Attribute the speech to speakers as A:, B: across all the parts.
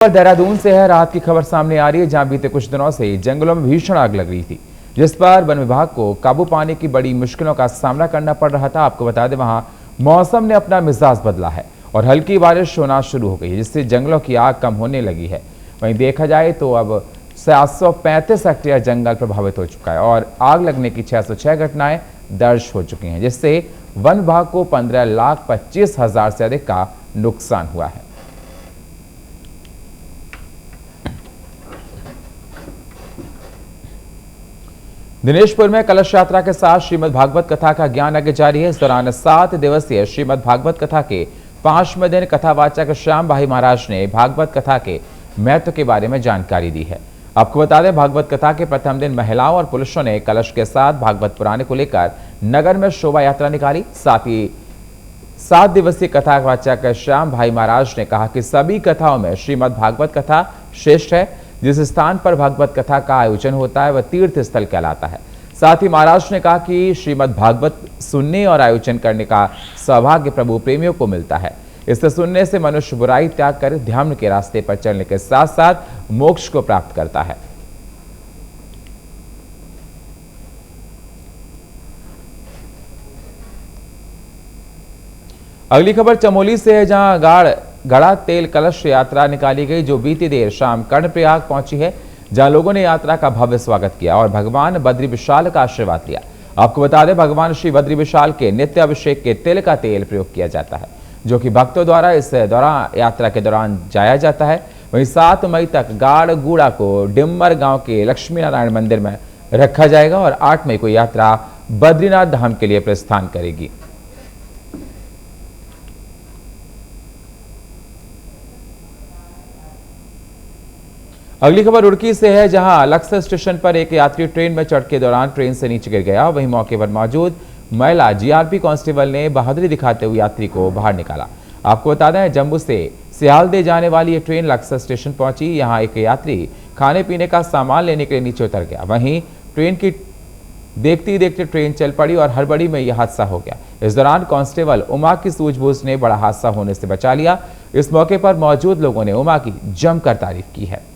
A: देहरादून से है राहत की खबर सामने आ रही है, जहां बीते कुछ दिनों से जंगलों में भीषण आग लग रही थी, जिस पर वन विभाग को काबू पाने की बड़ी मुश्किलों का सामना करना पड़ रहा था। आपको बता दें, वहां मौसम ने अपना मिजाज बदला है और हल्की बारिश होना शुरू हो गई है, जिससे जंगलों की आग कम होने लगी है। वहीं देखा जाए तो अब 735 हेक्टेयर जंगल प्रभावित हो चुका है और आग लगने की 606 घटनाएं दर्ज हो चुकी हैं, जिससे वन विभाग को 15,25,000 से अधिक का नुकसान हुआ है। दिनेशपुर में कलश यात्रा के साथ श्रीमद् भागवत कथा का ज्ञान यज्ञ जारी है। इस दौरान 7 दिवसीय श्रीमद् भागवत कथा के 5वें दिन कथावाचक श्याम भाई महाराज ने भागवत कथा के महत्व के बारे में जानकारी दी है। आपको बता दें, भागवत कथा के प्रथम दिन महिलाओं और पुरुषों ने कलश के साथ भागवत पुराण को लेकर नगर में शोभा यात्रा निकाली। साथ ही 7 दिवसीय कथावाचक श्याम भाई महाराज ने कहा कि सभी कथाओं में श्रीमद् भागवत कथा श्रेष्ठ है। जिस स्थान पर भागवत कथा का आयोजन होता है वह तीर्थ स्थल कहलाता है। साथ ही महाराज ने कहा कि श्रीमद् भागवत सुनने और आयोजन करने का सौभाग्य प्रभु प्रेमियों को मिलता है। इसे सुनने से मनुष्य बुराई त्याग कर ध्यान के रास्ते पर चलने के साथ साथ मोक्ष को प्राप्त करता है। अगली खबर चमोली से है, जहां गड़ा तेल कलश यात्रा निकाली गई, जो बीती देर शाम कर्णप्रयाग पहुंची है, जहां लोगों ने यात्रा का भव्य स्वागत किया और भगवान बद्री विशाल का आशीर्वाद लिया। आपको बता दें, भगवान श्री बद्री विशाल के नित्य अभिषेक के तिल का तेल प्रयोग किया जाता है, जो कि भक्तों द्वारा इस दौरान यात्रा के दौरान जाया जाता है। वहीं 7 मई तक गाड़ गूड़ा को डिम्मर गांव के लक्ष्मी नारायण मंदिर में रखा जाएगा और 8 मई को यात्रा बद्रीनाथ धाम के लिए प्रस्थान करेगी। अगली खबर रुड़की से है, जहां लक्सर स्टेशन पर एक यात्री ट्रेन में चढ़ के दौरान ट्रेन से नीचे गिर गया। वहीं मौके पर मौजूद महिला जीआरपी कांस्टेबल ने बहादुरी दिखाते हुए यात्री को बाहर निकाला। आपको बता दें, जम्मू से सियालदे जाने वाली ये ट्रेन लक्सर स्टेशन पहुंची। यहां एक यात्री खाने पीने का सामान लेने के लिए नीचे उतर गया। वहीं ट्रेन की देखते ही देखते ट्रेन चल पड़ी और हड़बड़ी में यह हादसा हो गया। इस दौरान कांस्टेबल उमा की सूझबूझ ने बड़ा हादसा होने से बचा लिया। इस मौके पर मौजूद लोगों ने उमा की जमकर तारीफ की है।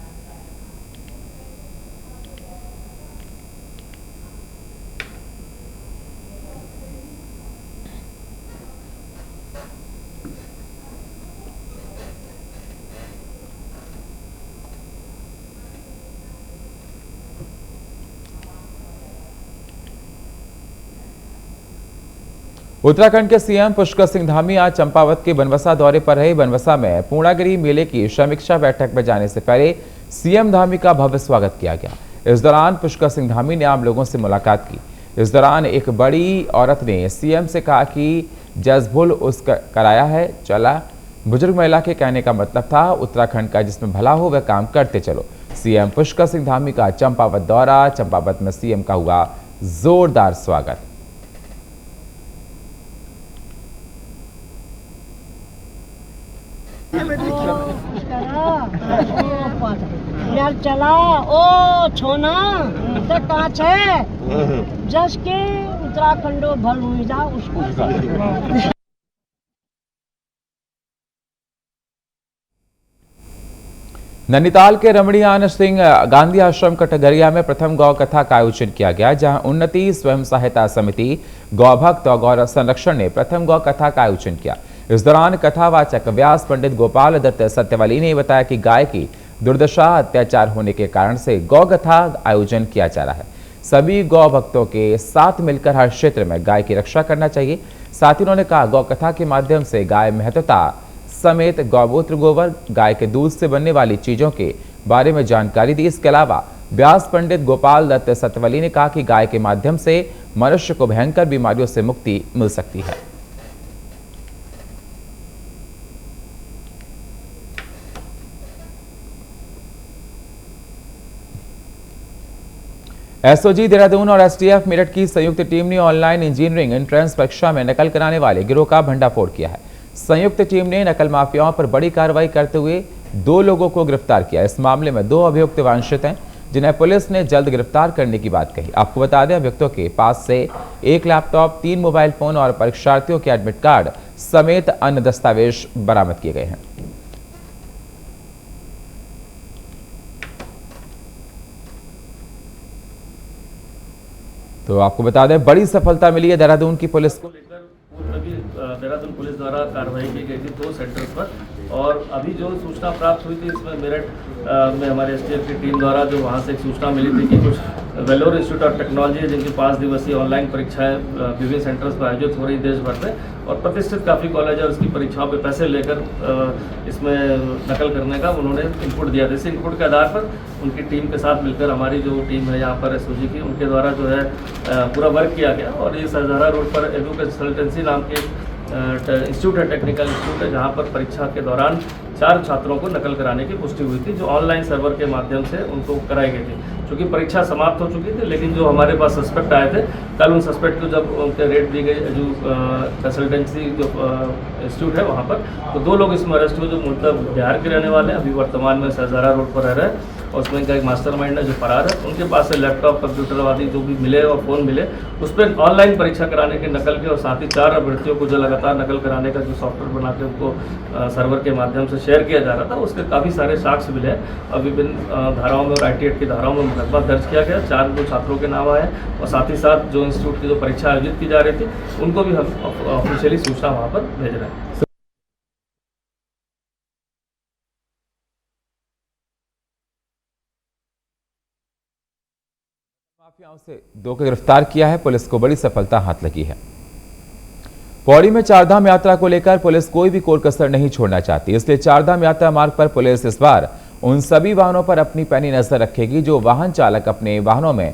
A: उत्तराखंड के सीएम पुष्कर सिंह धामी आज चंपावत के बनवसा दौरे पर रहे। बनवसा में पूर्णागिरी मेले की समीक्षा बैठक में जाने से पहले सीएम धामी का भव्य स्वागत किया गया। इस दौरान पुष्कर सिंह धामी ने आम लोगों से मुलाकात की। इस दौरान एक बड़ी औरत ने सीएम से कहा कि जजभुल उस कराया है चला। बुजुर्ग महिला के कहने का मतलब था, उत्तराखंड का जिसमें भला हो वह काम करते चलो। सीएम पुष्कर सिंह धामी का चंपावत दौरा, चंपावत में सीएम का हुआ जोरदार स्वागत।
B: चला ओ छोना तो कांच है जस के उत्तराखंडो भल हुई जा उसको।
A: नैनीताल के रमणीयान सिंह गांधी आश्रम कटघरिया में प्रथम गौ कथा का आयोजन किया गया, जहां उन्नति स्वयं सहायता समिति, गौभक्त और गौ संरक्षण ने प्रथम गौ कथा का आयोजन किया। इस दौरान कथावाचक व्यास पंडित गोपाल दत्त सत्यवाली ने बताया कि गाय की दुर्दशा अत्याचार होने के कारण से गौ कथा आयोजन किया जा रहा है। सभी गौ भक्तों के साथ मिलकर हर क्षेत्र में गाय की रक्षा करना चाहिए। साथ ही उन्होंने कहा, गौ कथा के माध्यम से गाय महत्वता समेत गौमूत्र, गोबर, गाय के दूध से बनने वाली चीजों के बारे में जानकारी दी। इसके अलावा व्यास पंडित गोपाल दत्त सत्यवाली ने कहा कि गाय के माध्यम से मनुष्य को भयंकर बीमारियों से मुक्ति मिल सकती है। एसओजी देहरादून और एसटीएफ मेरठ की संयुक्त टीम ने ऑनलाइन इंजीनियरिंग एंट्रेंस परीक्षा में नकल कराने वाले गिरोह का भंडाफोड़ किया है। संयुक्त टीम ने नकल माफियाओं पर बड़ी कार्रवाई करते हुए 2 लोगों को गिरफ्तार किया। इस मामले में 2 अभियुक्त वांछित हैं, जिन्हें पुलिस ने जल्द गिरफ्तार करने की बात कही। आपको बता दें, अभियुक्तों के पास से 1 लैपटॉप, 3 मोबाइल फोन और परीक्षार्थियों के एडमिट कार्ड समेत अन्य दस्तावेज बरामद किए गए हैं। तो आपको बता दें, बड़ी सफलता मिली है देहरादून की पुलिस को।
C: पूर्व में भी देहरादून पुलिस द्वारा कार्रवाई की गई थी 2 सेंटर्स पर, और अभी जो सूचना प्राप्त हुई थी इसमें मेरठ में हमारे एसटीएफ की टीम द्वारा जो वहाँ से एक सूचना मिली थी कि कुछ वेलोर इंस्टीट्यूट ऑफ टेक्नोलॉजी है जिनकी 5 दिवसीय ऑनलाइन परीक्षाएं विभिन्न सेंटर्स पर आयोजित हो रही देश भर में, और प्रतिष्ठित काफ़ी कॉलेज है उसकी परीक्षाओं पे पैसे लेकर इसमें नकल करने का उन्होंने इनपुट दिया था। इस इनपुट के आधार पर उनकी टीम के साथ मिलकर हमारी जो टीम है यहाँ पर एसओजी की, उनके द्वारा जो है पूरा वर्क किया गया, और ये सहजरा रोड पर एडू कंसल्टेंसी नाम के इंस्टीट्यूट है, टेक्निकल इंस्टीट्यूट है, जहाँ पर परीक्षा के दौरान 4 छात्रों को नकल कराने की पुष्टि हुई थी, जो ऑनलाइन सर्वर के माध्यम से उनको कराई गई थी। क्योंकि परीक्षा समाप्त हो चुकी थी, लेकिन जो हमारे पास सस्पेक्ट आए थे, कल उन सस्पेक्ट को जब उनके रेड दी गई जो कंसल्टेंसी जो इंस्टीट्यूट है वहाँ पर, तो 2 लोग इसमें अरेस्ट हुए जो मतलब बिहार के रहने वाले हैं, अभी वर्तमान में सहजरा रोड पर रह रहे हैं, और उसमें इनका एक मास्टरमाइंड है जो फरार है। उनके पास से लैपटॉप, कंप्यूटर आदि जो भी मिले और फ़ोन मिले, उस पर ऑनलाइन परीक्षा कराने के नकल के, और साथ ही 4 अभ्यर्थियों को जो लगातार नकल कराने का जो सॉफ्टवेयर बना के उनको सर्वर के माध्यम से शेयर किया जा रहा था, उसके काफ़ी सारे साक्ष्य मिले हैं। और विभिन्न धाराओं में और IT एक्ट की धाराओं में मुकदमा दर्ज किया गया, 4 छात्रों के नाम आए, और साथ ही साथ जो इंस्टीट्यूट की जो परीक्षा आयोजित की जा रही थी उनको भी हम ऑफिशियली सूचना वहाँ पर भेज रहे हैं।
A: माफियाओं से 2 को गिरफ्तार किया है, पुलिस को बड़ी सफलता हाथ लगी है। पौड़ी में चारधाम यात्रा को लेकर पुलिस कोई भी कोर कसर नहीं छोड़ना चाहती, इसलिए चारधाम यात्रा मार्ग पर पुलिस इस बार उन सभी वाहनों पर अपनी पैनी नजर रखेगी जो वाहन चालक अपने वाहनों में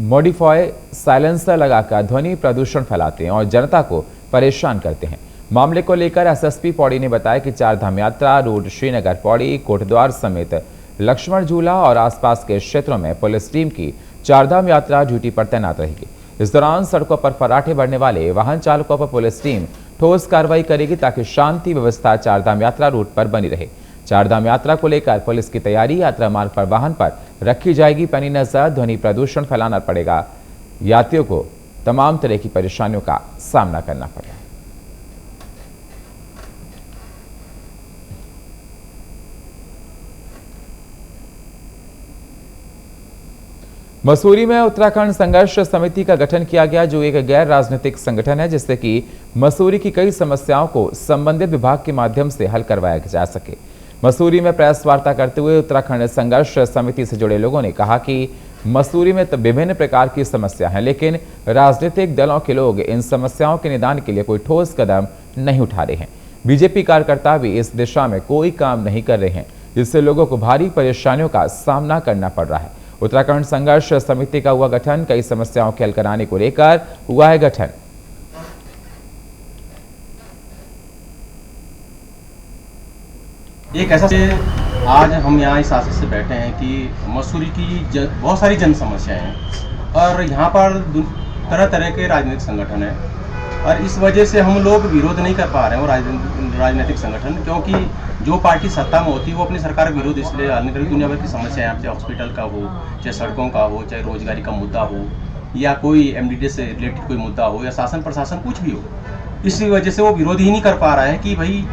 A: मॉडिफाई साइलेंसर लगाकर ध्वनि प्रदूषण फैलाते हैं और जनता को परेशान करते हैं। मामले को लेकर एसएसपी पौड़ी ने बताया कि चारधाम यात्रा रूट श्रीनगर, पौड़ी, कोटद्वार समेत लक्ष्मण झूला और आसपास के क्षेत्रों में पुलिस टीम की चारधाम यात्रा ड्यूटी पर तैनात रहेगी। इस दौरान सड़कों पर फराटे बढ़ने वाले वाहन चालकों पर पुलिस टीम ठोस कार्रवाई करेगी ताकि शांति व्यवस्था चारधाम यात्रा रूट पर बनी रहे। चारधाम यात्रा को लेकर पुलिस की तैयारी, यात्रा मार्ग पर वाहन पर रखी जाएगी पैनी नजर, ध्वनि प्रदूषण फैलाना पड़ेगा, यात्रियों को तमाम तरह की परेशानियों का सामना करना पड़ेगा। मसूरी में उत्तराखंड संघर्ष समिति का गठन किया गया, जो एक गैर राजनीतिक संगठन है, जिससे कि मसूरी की कई समस्याओं को संबंधित विभाग के माध्यम से हल करवाया जा सके। मसूरी में प्रेस वार्ता करते हुए उत्तराखंड संघर्ष समिति से जुड़े लोगों ने कहा कि मसूरी में विभिन्न प्रकार की समस्या है, लेकिन राजनीतिक दलों के लोग इन समस्याओं के निदान के लिए कोई ठोस कदम नहीं उठा रहे हैं। बीजेपी कार्यकर्ता भी इस दिशा में कोई काम नहीं कर रहे हैं, जिससे लोगों को भारी परेशानियों का सामना करना पड़ रहा है। उत्तराखंड संघर्ष समिति का हुआ गठन, कई समस्याओं के हल कराने को लेकर हुआ है गठन।
D: एक ऐसा आज हम यहाँ इस आशय से बैठे हैं कि मसूरी की बहुत सारी जन समस्याएं हैं और यहाँ पर तरह तरह के राजनीतिक संगठन हैं, और इस वजह से हम लोग विरोध नहीं कर पा रहे हैं और राजनीतिक संगठन, क्योंकि जो पार्टी सत्ता में होती है वो अपनी सरकार का विरोध इसलिए निकल दुनिया भर की समस्या है, चाहे हॉस्पिटल का हो, चाहे सड़कों का हो, चाहे रोजगारी का मुद्दा हो, या कोई एमडीडी से रिलेटेड कोई मुद्दा हो, या शासन प्रशासन कुछ भी हो। इसी वजह से वो विरोध ही नहीं कर पा रहा है कि भाई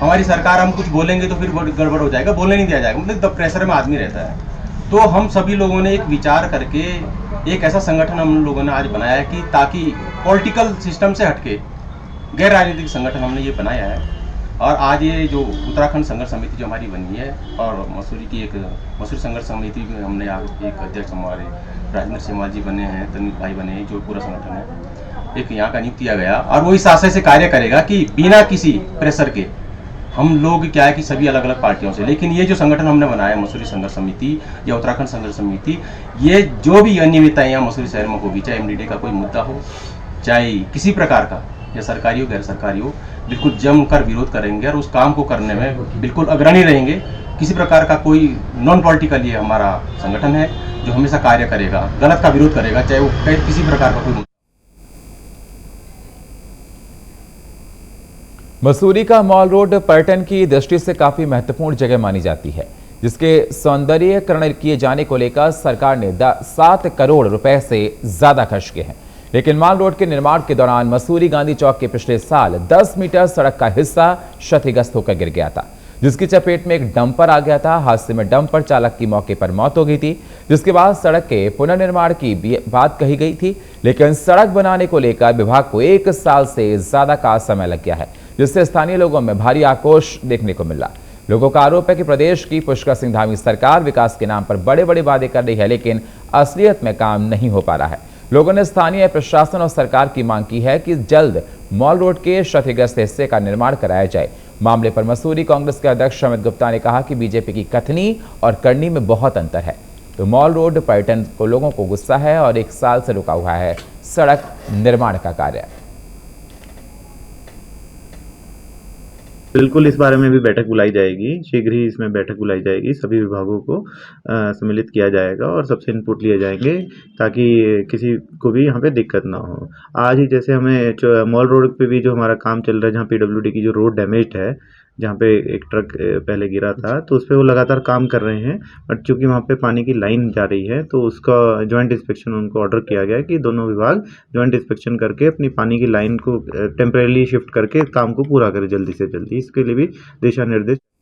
D: हमारी सरकार, हम कुछ बोलेंगे तो फिर गड़बड़ हो जाएगा, बोलने नहीं दिया जाएगा, मतलब प्रेशर में आदमी रहता है। तो हम सभी लोगों ने एक विचार करके एक ऐसा संगठन हम लोगों ने आज बनाया है कि ताकि पॉलिटिकल सिस्टम से हटके गैर राजनीतिक संगठन हमने ये बनाया है। और आज ये जो उत्तराखंड संघर्ष समिति जो हमारी बनी है, और मसूरी की एक मसूरी संघर्ष समिति में हमने आज एक अध्यक्ष हमारे राजेंद्र सिंह जी बने हैं, तनिक भाई बने हैं, जो पूरा संगठन है एक यहाँ का नियुक्त किया गया, और वो इस आशय से कार्य करेगा कि बिना किसी प्रेशर के हम लोग क्या है कि सभी अलग अलग पार्टियों से, लेकिन ये जो संगठन हमने बनाया मसूरी संघर्ष समिति या उत्तराखंड संघर्ष समिति, ये जो भी अनियमितताएं यहाँ मसूरी शहर में होगी, चाहे एमडीडी का कोई मुद्दा हो, चाहे किसी प्रकार का, या सरकारी हो गैर सरकारी हो, बिल्कुल जमकर विरोध करेंगे और उस काम को करने में बिल्कुल अग्रणी रहेंगे। किसी प्रकार का कोई नॉन पॉलिटिकल ये हमारा संगठन है जो हमेशा कार्य करेगा, गलत का विरोध करेगा, चाहे वो किसी प्रकार का कोई।
A: मसूरी का मॉल रोड पर्यटन की दृष्टि से काफी महत्वपूर्ण जगह मानी जाती है, जिसके सौंदर्यीकरण किए जाने को लेकर सरकार ने 7 करोड़ रुपए से ज्यादा खर्च किए हैं। लेकिन मॉल रोड के निर्माण के दौरान मसूरी गांधी चौक के पिछले साल 10 मीटर सड़क का हिस्सा क्षतिग्रस्त होकर गिर गया था। जिसकी चपेट में एक डंपर आ गया था। हादसे में डंपर चालक की मौके पर मौत हो गई थी, जिसके बाद सड़क के पुनर्निर्माण की बात कही गई थी, लेकिन सड़क बनाने को लेकर विभाग को 1 साल से ज्यादा का समय लग गया है, जिससे स्थानीय लोगों में भारी आक्रोश देखने को मिला। लोगों का आरोप है कि प्रदेश की पुष्कर सिंह धामी सरकार विकास के नाम पर बड़े बड़े वादे कर रही है, लेकिन असलियत में काम नहीं हो पा रहा है। लोगों ने स्थानीय प्रशासन और सरकार की मांग की है कि जल्द मॉल रोड के क्षतिग्रस्त हिस्से का निर्माण कराया जाए। मामले पर मसूरी कांग्रेस के अध्यक्ष अमित गुप्ता ने कहा कि बीजेपी की कथनी और करनी में बहुत अंतर है। तो मॉल रोड पर्यटन को लोगों को गुस्सा है और 1 साल से रुका हुआ है सड़क निर्माण का कार्य।
E: बिल्कुल, इस बारे में भी बैठक बुलाई जाएगी। शीघ्र ही इसमें बैठक बुलाई जाएगी। सभी विभागों को सम्मिलित किया जाएगा और सबसे इनपुट लिए जाएंगे ताकि किसी को भी यहाँ पे दिक्कत ना हो। आज ही जैसे हमें मॉल रोड पे भी जो हमारा काम चल रहा है, जहाँ पीडब्ल्यूडी की जो रोड डैमेज्ड है, जहाँ पे एक ट्रक पहले गिरा था, तो उस पे वो लगातार काम कर रहे हैं। बट चूंकि वहाँ पे पानी की लाइन जा रही है, तो उसका जॉइंट इंस्पेक्शन उनको ऑर्डर किया गया है कि दोनों विभाग जॉइंट इंस्पेक्शन करके अपनी पानी की लाइन को टेम्परेली शिफ्ट करके काम को पूरा करें जल्दी से जल्दी। इसके लिए भी दिशा निर्देश